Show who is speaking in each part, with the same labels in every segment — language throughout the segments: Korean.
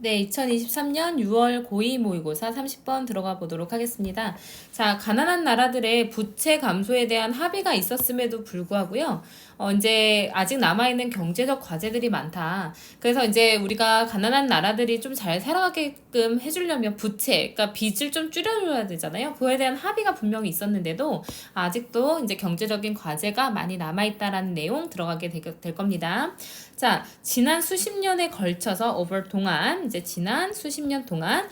Speaker 1: 네, 2023년 6월 고2 모의고사 30번 들어가 보도록 하겠습니다. 자, 가난한 나라들의 부채 감소에 대한 합의가 있었음에도 불구하고요. 이제 아직 남아있는 경제적 과제들이 많다. 그래서 이제 우리가 가난한 나라들이 좀 잘 살아가게끔 해주려면 부채, 그러니까 빚을 좀 줄여줘야 되잖아요. 그거에 대한 합의가 분명히 있었는데도 아직도 이제 경제적인 과제가 많이 남아있다라는 내용 들어가게 될 겁니다. 자, 지난 수십 년에 걸쳐서 over 동안 이제 지난 수십 년 동안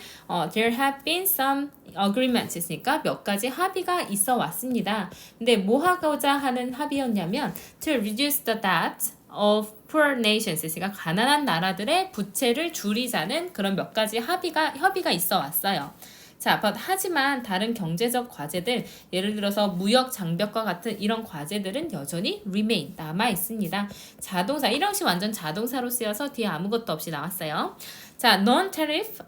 Speaker 1: there have been some agreements 있으니까 몇 가지 합의가 있어 왔습니다. 근데 뭐 하고자 하는 합의였냐면 to reduce the debt of poor nations 있으니까 가난한 나라들의 부채를 줄이자는 그런 몇 가지 협의가 있어 왔어요. 자, 하지만 다른 경제적 과제들, 예를 들어서 무역 장벽과 같은 이런 과제들은 여전히 remain, 남아 있습니다. 자동차, 1형식 완전 자동사로 쓰여서 뒤에 아무것도 없이 나왔어요. 자, non-tariff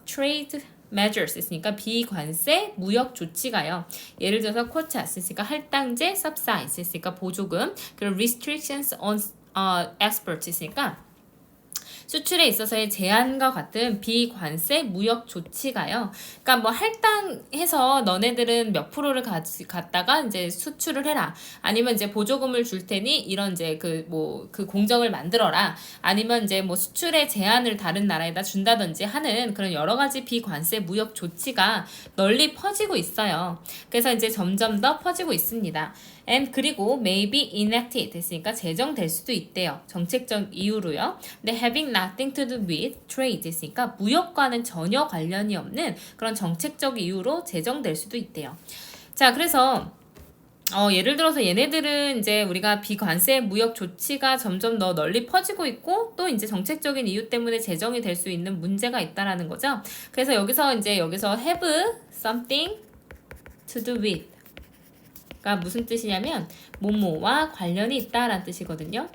Speaker 1: trade measures 있으니까 비관세 무역 조치가요. 예를 들어서 quotas 있으니까 할당제, subsidies 있으니까 보조금, 그리고 restrictions on exports 있으니까 수출에 있어서의 제한과 같은 비관세 무역 조치가요. 그러니까 뭐 할당해서 너네들은 몇 프로를 갖다가 이제 수출을 해라. 아니면 이제 보조금을 줄 테니 이런 이제 그 공정을 만들어라. 아니면 이제 뭐 수출의 제한을 다른 나라에다 준다든지 하는 그런 여러 가지 비관세 무역 조치가 널리 퍼지고 있어요. 그래서 이제 점점 더 퍼지고 있습니다. and 그리고 maybe enacted 됐으니까 제정될 수도 있대요. 정책적 이유로요. 근데 having nothing to do with trade 됐으니까 무역과는 전혀 관련이 없는 그런 정책적 이유로 제정될 수도 있대요. 자, 그래서 예를 들어서 얘네들은 이제 우리가 비관세 무역 조치가 점점 더 널리 퍼지고 있고 또 이제 정책적인 이유 때문에 제정이 될 수 있는 문제가 있다라는 거죠. 그래서 여기서 have something to do with 가 무슨 뜻이냐면 뭐뭐와 관련이 있다라는 뜻이거든요.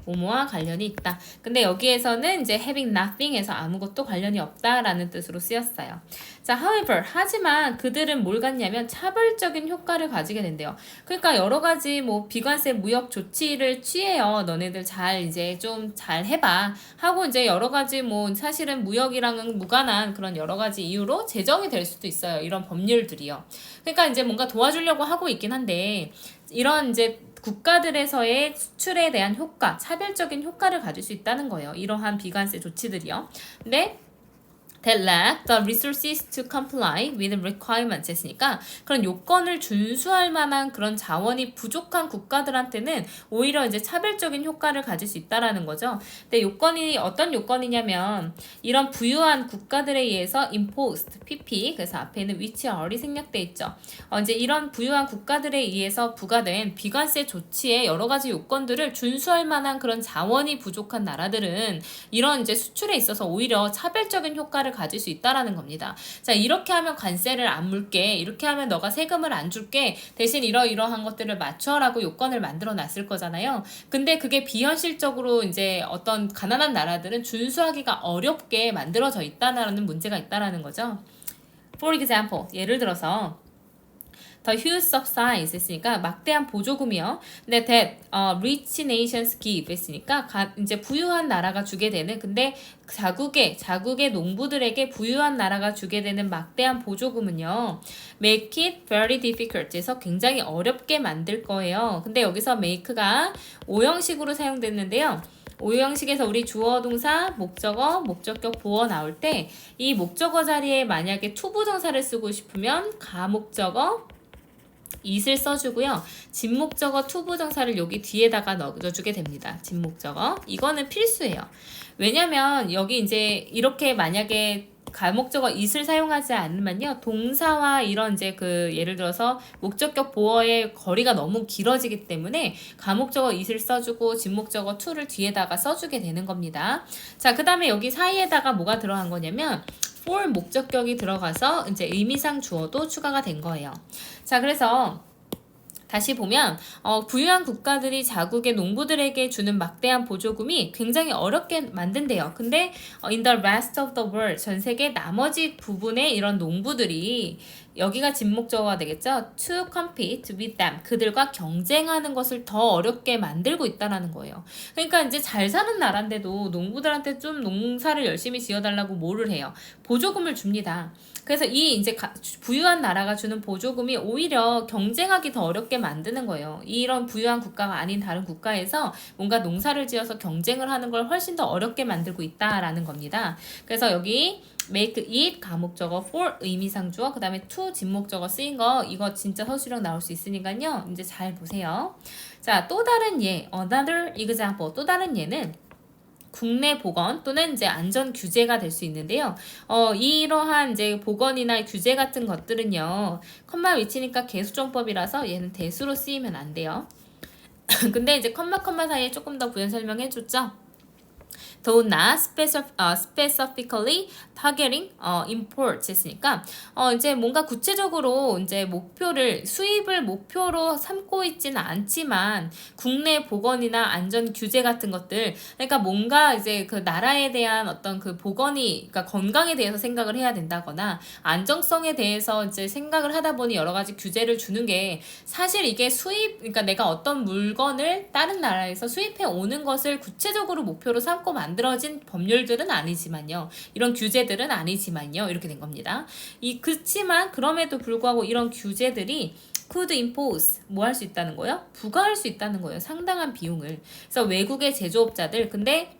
Speaker 1: 뭐뭐와 관련이 있다. 근데 여기에서는 이제 having nothing에서 아무것도 관련이 없다라는 뜻으로 쓰였어요. 자, however, 하지만 그들은 뭘 갖냐면 차별적인 효과를 가지게 된대요. 그러니까 여러 가지 뭐 비관세 무역 조치를 취해요. 너네들 이제 좀 잘 해봐. 하고 이제 여러 가지 뭐 사실은 무역이랑은 무관한 그런 여러 가지 이유로 제정이 될 수도 있어요. 이런 법률들이요. 그러니까 이제 뭔가 도와주려고 하고 있긴 한데 이런 이제 국가들에서의 수출에 대한 효과, 차별적인 효과를 가질 수 있다는 거예요. 이러한 비관세 조치들이요. 근데 that lack the resources to comply with requirements 했으니까 그런 요건을 준수할 만한 그런 자원이 부족한 국가들한테는 오히려 이제 차별적인 효과를 가질 수 있다라는 거죠. 근데 요건이 어떤 요건이냐면 이런 부유한 국가들에 의해서 imposed, pp, 그래서 앞에는 which are이 생략돼 있죠. 이제 이런 부유한 국가들에 의해서 부과된 비관세 조치의 여러 가지 요건들을 준수할 만한 그런 자원이 부족한 나라들은 이런 이제 수출에 있어서 오히려 차별적인 효과를 가질 수 있다라는 겁니다. 자, 이렇게 하면 관세를 안 물게, 이렇게 하면 너가 세금을 안 줄게, 대신 이러이러한 것들을 맞춰라고 요건을 만들어 놨을 거잖아요. 근데 그게 비현실적으로 이제 어떤 가난한 나라들은 준수하기가 어렵게 만들어져 있다는 문제가 있다라는 거죠. For example, 예를 들어서 The huge subsidies 했으니까 막대한 보조금이요. 근데 that rich nations give 했으니까 이제 부유한 나라가 주게 되는 근데 자국의 농부들에게 부유한 나라가 주게 되는 막대한 보조금은요. make it very difficult 해서 굉장히 어렵게 만들 거예요. 근데 여기서 make가 5형식으로 사용됐는데요. 5형식에서 우리 주어 동사, 목적어, 목적격 보어 나올 때 이 목적어 자리에 만약에 투부정사를 쓰고 싶으면 가목적어 it을 써주고요. 진목적어 투부정사를 여기 뒤에다가 넣어주게 됩니다. 진목적어. 이거는 필수예요. 왜냐면 여기 이제 이렇게 만약에 가목적어 it을 사용하지 않으면요. 동사와 이런 이제 예를 들어서 목적격 보어의 거리가 너무 길어지기 때문에 가목적어 it을 써주고 진목적어 to를 뒤에다가 써주게 되는 겁니다. 자, 그 다음에 여기 사이에다가 뭐가 들어간 거냐면 for 목적격이 들어가서 이제 의미상 주어도 추가가 된 거예요. 자, 그래서 다시 보면 부유한 국가들이 자국의 농부들에게 주는 막대한 보조금이 굉장히 어렵게 만든대요. 근데 in the rest of the world, 전 세계 나머지 부분의 이런 농부들이 여기가 진목적어가 되겠죠. To compete with them, 그들과 경쟁하는 것을 더 어렵게 만들고 있다라는 거예요. 그러니까 이제 잘 사는 나라인데도 농부들한테 좀 농사를 열심히 지어달라고 뭐를 해요? 보조금을 줍니다. 그래서 이 이제 부유한 나라가 주는 보조금이 오히려 경쟁하기 더 어렵게 만드는 거예요. 이런 부유한 국가가 아닌 다른 국가에서 뭔가 농사를 지어서 경쟁을 하는 걸 훨씬 더 어렵게 만들고 있다라는 겁니다. 그래서 여기 make it 가목적어, for 의미상 주어, 그 다음에 to 진목적어 쓰인 거 이거 진짜 서술형 나올 수 있으니까요. 이제 잘 보세요. 자, 또 다른 예, another example, 또 다른 예는 국내 보건 또는 이제 안전 규제가 될 수 있는데요. 이러한 이제 보건이나 규제 같은 것들은요, 컴마 위치니까 개수정법이라서 얘는 대수로 쓰이면 안 돼요. 근데 이제 컴마 사이에 조금 더 부연 설명해줬죠. though not specifically targeting imports 했으니까 이제 뭔가 구체적으로 이제 목표를 수입을 목표로 삼고 있지는 않지만 국내 보건이나 안전 규제 같은 것들, 그러니까 뭔가 이제 그 나라에 대한 어떤 그 보건이, 그러니까 건강에 대해서 생각을 해야 된다거나 안정성에 대해서 이제 생각을 하다 보니 여러 가지 규제를 주는 게, 사실 이게 그러니까 내가 어떤 물건을 다른 나라에서 수입해 오는 것을 구체적으로 목표로 삼고 만들어진 법률들은 아니지만요. 이런 규제들은 아니지만요. 이렇게 된 겁니다. 그치만 그럼에도 불구하고 이런 규제들이 could impose 뭐 할 수 있다는 거예요? 부과할 수 있다는 거예요. 상당한 비용을. 그래서 외국의 제조업자들, 근데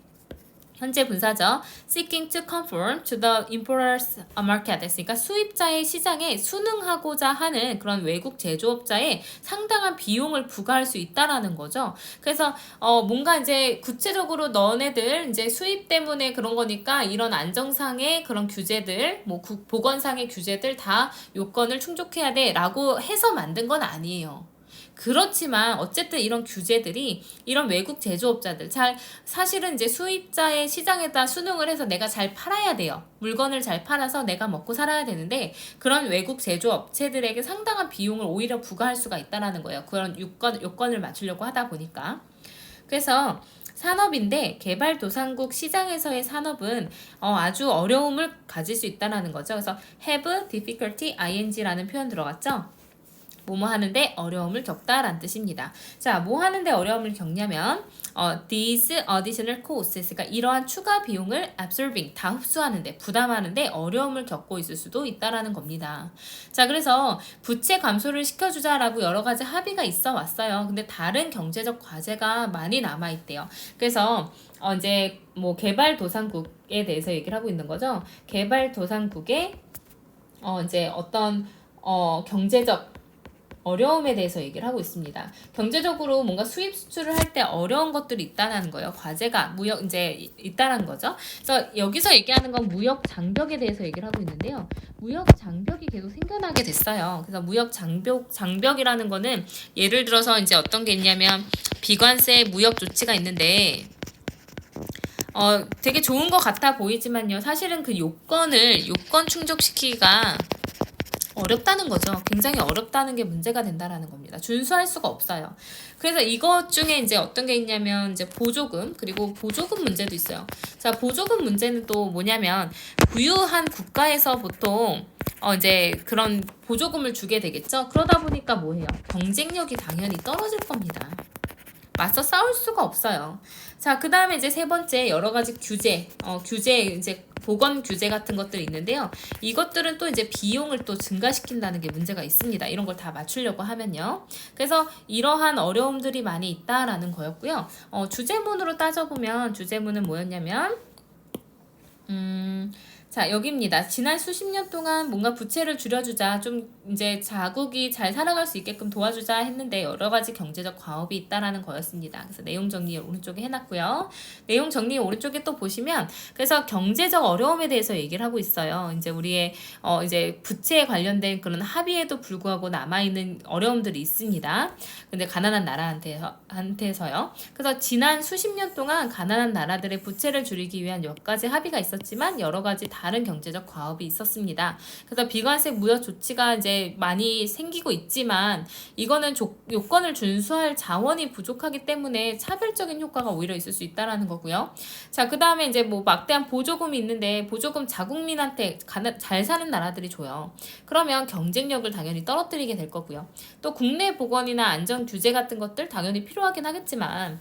Speaker 1: 현재 분사죠. seeking to conform to the importer's market 했으니까 수입자의 시장에 순응하고자 하는 그런 외국 제조업자의 상당한 비용을 부과할 수 있다라는 거죠. 그래서 뭔가 이제 구체적으로 너네들 이제 수입 때문에 그런 거니까 이런 안정상의 그런 규제들, 뭐 보건상의 규제들 다 요건을 충족해야 돼라고 해서 만든 건 아니에요. 그렇지만 어쨌든 이런 규제들이 이런 외국 제조업자들, 사실은 이제 수입자의 시장에다 순응을 해서 내가 잘 팔아야 돼요. 물건을 잘 팔아서 내가 먹고 살아야 되는데 그런 외국 제조업체들에게 상당한 비용을 오히려 부과할 수가 있다라는 거예요. 그런 요건을 맞추려고 하다 보니까. 그래서 산업인데 개발도상국 시장에서의 산업은 아주 어려움을 가질 수 있다는 거죠. 그래서 have difficulty ing라는 표현 들어갔죠. 뭐뭐 하는데 어려움을 겪다라는 뜻입니다. 자, 뭐 하는데 어려움을 겪냐면 these additional costs, 그러니까 이러한 추가 비용을 absorbing, 다 흡수하는데, 부담하는데 어려움을 겪고 있을 수도 있다라는 겁니다. 자, 그래서 부채 감소를 시켜주자라고 여러 가지 합의가 있어 왔어요. 근데 다른 경제적 과제가 많이 남아 있대요. 그래서 이제 뭐 개발도상국에 대해서 얘기를 하고 있는 거죠. 개발도상국의 이제 어떤 경제적 어려움에 대해서 얘기를 하고 있습니다. 경제적으로 뭔가 수입 수출을 할 때 어려운 것들이 있다는 거예요. 과제가 이제 있다는 거죠. 그래서 여기서 얘기하는 건 무역 장벽에 대해서 얘기를 하고 있는데요. 무역 장벽이 계속 생겨나게 됐어요. 그래서 무역 장벽이라는 거는 예를 들어서 이제 어떤 게 있냐면 비관세 무역 조치가 있는데 되게 좋은 것 같아 보이지만요. 사실은 그 요건 충족시키기가 어렵다는 거죠. 굉장히 어렵다는 게 문제가 된다라는 겁니다. 준수할 수가 없어요. 그래서 이것 중에 이제 어떤 게 있냐면 이제 보조금, 그리고 보조금 문제도 있어요. 자, 보조금 문제는 또 뭐냐면 부유한 국가에서 보통 이제 그런 보조금을 주게 되겠죠. 그러다 보니까 뭐예요? 경쟁력이 당연히 떨어질 겁니다. 맞서 싸울 수가 없어요. 자, 그 다음에 이제 세 번째 여러 가지 규제 이제 보건 규제 같은 것들이 있는데요. 이것들은 또 이제 비용을 또 증가시킨다는 게 문제가 있습니다. 이런 걸 다 맞추려고 하면요. 그래서 이러한 어려움들이 많이 있다라는 거였고요. 주제문으로 따져보면 주제문은 뭐였냐면 자, 여기입니다. 지난 수십 년 동안 뭔가 부채를 줄여주자, 좀 이제 자국이 잘 살아갈 수 있게끔 도와주자 했는데 여러 가지 경제적 과업이 있다라는 거였습니다. 그래서 내용 정리 오른쪽에 해놨고요. 내용 정리 오른쪽에 또 보시면 그래서 경제적 어려움에 대해서 얘기를 하고 있어요. 이제 우리의 이제 부채에 관련된 그런 합의에도 불구하고 남아있는 어려움들이 있습니다. 근데 가난한 나라한테서요. 그래서 지난 수십 년 동안 가난한 나라들의 부채를 줄이기 위한 몇 가지 합의가 있었지만 여러 가지 다른 경제적 과업이 있었습니다. 그래서 비관세 무역 조치가 이제 많이 생기고 있지만 이거는 요건을 준수할 자원이 부족하기 때문에 차별적인 효과가 오히려 있을 수 있다라는 거고요. 자, 그 다음에 이제 뭐 막대한 보조금이 있는데 보조금 자국민한테 잘 사는 나라들이 줘요. 그러면 경쟁력을 당연히 떨어뜨리게 될 거고요. 또 국내 보건이나 안전 규제 같은 것들 당연히 필요하긴 하겠지만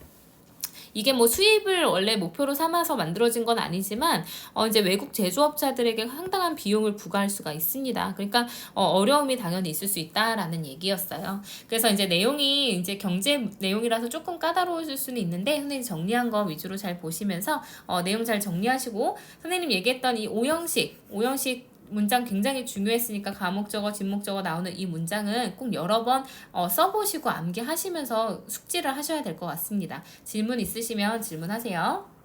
Speaker 1: 이게 뭐 수입을 원래 목표로 삼아서 만들어진 건 아니지만 이제 외국 제조업자들에게 상당한 비용을 부과할 수가 있습니다. 그러니까 어려움이 당연히 있을 수 있다라는 얘기였어요. 그래서 이제 내용이 이제 경제 내용이라서 조금 까다로우실 수는 있는데 선생님 정리한 거 위주로 잘 보시면서 내용 잘 정리하시고 선생님 얘기했던 이 오형식 문장 굉장히 중요했으니까 가목적어, 진목적어 나오는 이 문장은 꼭 여러 번 써보시고 암기하시면서 숙지를 하셔야 될 것 같습니다. 질문 있으시면 질문하세요.